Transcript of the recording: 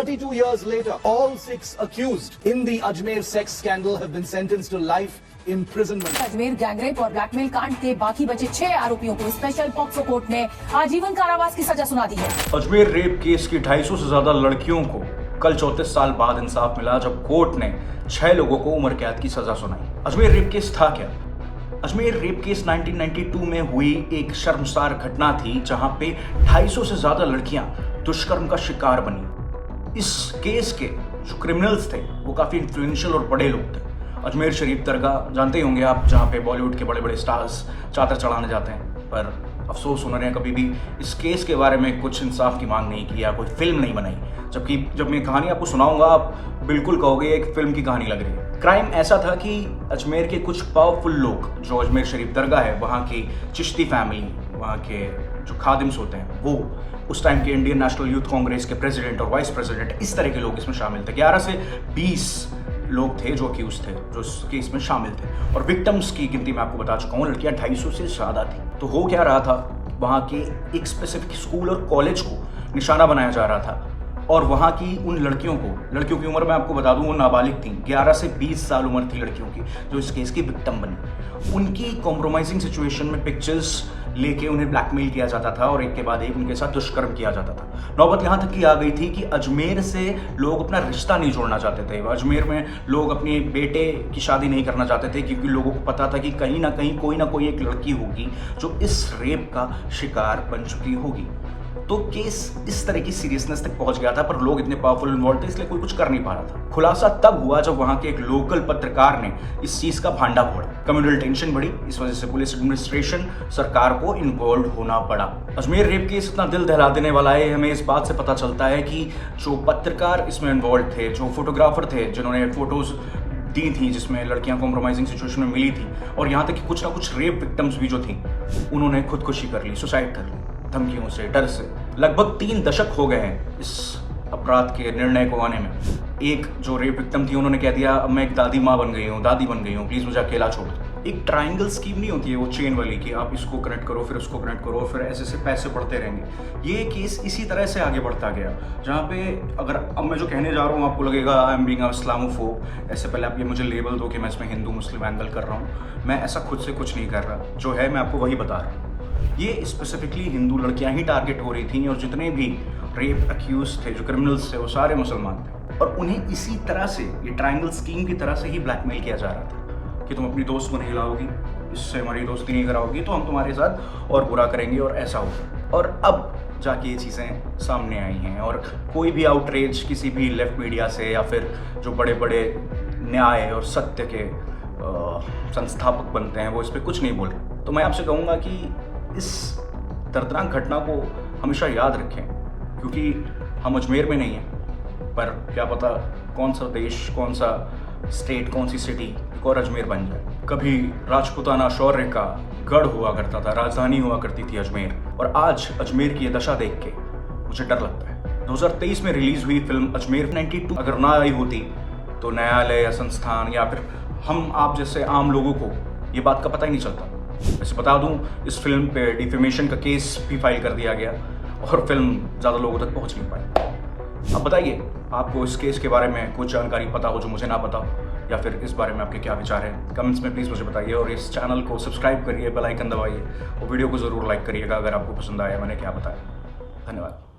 32 years later, all 6 accused in the Ajmer sex scandal have been sentenced to life imprisonment. Ajmer gangrape और blackmail कांड के बाकी बचे 6 आरोपियों को स्पेशल पॉक्सो कोर्ट ने आजीवन कारावास की सजा सुना दी है। अजमेर रेप केस की 250 से ज्यादा लड़कियों को कल 34 साल बाद इंसाफ मिला, जब कोर्ट ने 6 लोगों को उम्र कैद की सजा सुनाई। अजमेर रेप केस था क्या? अजमेर रेप केस 1992 में हुई एक शर्मसार घटना थी, जहां पे 250 से ज्यादा लड़कियां दुष्कर्म का शिकार बनी। इस केस के जो क्रिमिनल्स थे वो काफी इन्फ्लुएंशियल और बड़े लोग थे। अजमेर शरीफ दरगाह जानते ही होंगे आप, जहाँ पे बॉलीवुड के बड़े बड़े स्टार्स चादर चढ़ाने जाते हैं, पर अफसोस उन्होंने कभी भी इस केस के बारे में कुछ इंसाफ की मांग नहीं किया, कोई फिल्म नहीं बनाई। जबकि जब मैं कहानी आपको सुनाऊंगा आप बिल्कुल कहोगे एक फिल्म की कहानी लग रही है। क्राइम ऐसा था कि अजमेर के कुछ पावरफुल लोग, जो अजमेर शरीफ दरगाह है, वहाँ की चिश्ती फैमिली, वहाँ के जो खादिम्स होते हैं, वो उस टाइम के इंडियन नेशनल यूथ कांग्रेस के प्रेसिडेंट और वाइस प्रेसिडेंट, इस तरह के लोग इसमें शामिल थे। 11 से 20 लोग थे जो अक्यूज थे, जो इस केस में शामिल थे। और विक्टिम्स की गिनती मैं आपको बता चुका हूँ, लड़कियां 250 से ज़्यादा थी। तो हो क्या रहा था, वहाँ के एक स्पेसिफिक स्कूल और कॉलेज को निशाना बनाया जा रहा था, और वहाँ की उन लड़कियों की उम्र मैं आपको बता दूं वो नाबालिग थी। 11 से 20 साल उम्र थी लड़कियों की, जो इस केस की विक्टिम बनी। उनकी कॉम्प्रोमाइजिंग सिचुएशन में पिक्चर्स लेके उन्हें ब्लैकमेल किया जाता था और एक के बाद एक उनके साथ दुष्कर्म किया जाता था। नौबत यहाँ तक की आ गई थी कि अजमेर से लोग अपना रिश्ता नहीं जोड़ना चाहते थे। अजमेर में लोग अपने बेटे की शादी नहीं करना चाहते थे, क्योंकि लोगों को पता था कि कहीं ना कहीं कोई एक लड़की होगी जो इस रेप का शिकार बन चुकी होगी। तो केस इस तरह की सीरियसनेस तक पहुंच गया था, पर लोग इतने पावरफुल इन्वॉल्व थे इसलिए कोई कुछ कर नहीं पा रहा था। खुलासा तब हुआ जब वहां के एक लोकल पत्रकार ने इस चीज का भांडा फोड़ा। कम्युनल टेंशन बढ़ी, इस वजह से पुलिस एडमिनिस्ट्रेशन, सरकार को इन्वॉल्व होना पड़ा। अजमेर रेप केस इतना दिल दहला देने वाला है, हमें इस बात से पता चलता है कि जो पत्रकार इसमें इन्वॉल्व थे, जो फोटोग्राफर थे, जिन्होंने फोटोज दी थी जिसमें लड़कियां कॉम्प्रोमाइजिंग सिचुएशन में मिली थी, और यहाँ तक कि कुछ ना कुछ रेप विक्टिम्स भी जो थी, उन्होंने खुदकुशी कर ली, सुसाइड कर ली, धमकियों से, डर से। लगभग 3 दशक हो गए हैं इस अपराध के निर्णय को आने में। एक जो रेप विक्टिम थी, उन्होंने कह दिया अब मैं एक दादी माँ बन गई हूँ, दादी बन गई हूँ, प्लीज मुझे अकेला छोड़ दो। एक ट्रायंगल स्कीम नहीं होती है वो चेन वाली, कि आप इसको कनेक्ट करो, फिर उसको कनेक्ट करो, फिर ऐसे से पैसे बढ़ते रहेंगे। ये केस इसी तरह से आगे बढ़ता गया, जहाँ पे अगर अब मैं जो कहने जा रहा हूँ आपको लगेगा I am being a Islamophobe. ऐसे पहले आप ये मुझे लेबल दो कि मैं इसमें हिंदू मुस्लिम एंगल कर रहा हूँ, मैं ऐसा खुद से कुछ नहीं कर रहा। जो है मैं आपको वही बता रहा हूँ। ये स्पेसिफिकली हिंदू लड़कियां ही टारगेट हो रही थी, और जितने भी रेप अक्यूज थे, जो क्रिमिनल्स थे, वो सारे मुसलमान थे। और उन्हें इसी तरह से, ये ट्रायंगल स्कीम की तरह से ही ब्लैकमेल किया जा रहा था कि तुम अपनी दोस्त को नहीं लाओगी, इससे हमारी दोस्ती नहीं कराओगी तो हम तुम्हारे साथ और बुरा करेंगे, और ऐसा होगा। और अब जाके ये चीज़ें सामने आई हैं, और कोई भी आउटरीच किसी भी लेफ्ट मीडिया से या फिर जो बड़े बड़े न्याय और सत्य के संस्थापक बनते हैं, वो इस पर कुछ नहीं बोल रहे। तो मैं आपसे कहूँगा कि इस दर्दनाक घटना को हमेशा याद रखें, क्योंकि हम अजमेर में नहीं हैं, पर क्या पता कौन सा देश, कौन सा स्टेट, कौन सी सिटी एक और अजमेर बन जाए। कभी राजपूताना शौर्य का गढ़ हुआ करता था, राजधानी हुआ करती थी अजमेर, और आज अजमेर की ये दशा देख के मुझे डर लगता है। 2023 में रिलीज हुई फिल्म अजमेर 92 अगर ना आई होती तो न्यायालय या संस्थान या फिर हम आप जैसे आम लोगों को ये बात का पता ही नहीं चलता। वैसे बता दूं, इस फिल्म पे डिफेमेशन का केस भी फाइल कर दिया गया, और फिल्म ज़्यादा लोगों तक पहुंच नहीं पाई। अब बताइए, आपको इस केस के बारे में कुछ जानकारी पता हो जो मुझे ना पता हो, या फिर इस बारे में आपके क्या विचार हैं? कमेंट्स में प्लीज़ मुझे बताइए, और इस चैनल को सब्सक्राइब करिए, बेल आइकन दबाइए, और वीडियो को ज़रूर लाइक करिएगा अगर आपको पसंद आया मैंने क्या बताया। धन्यवाद।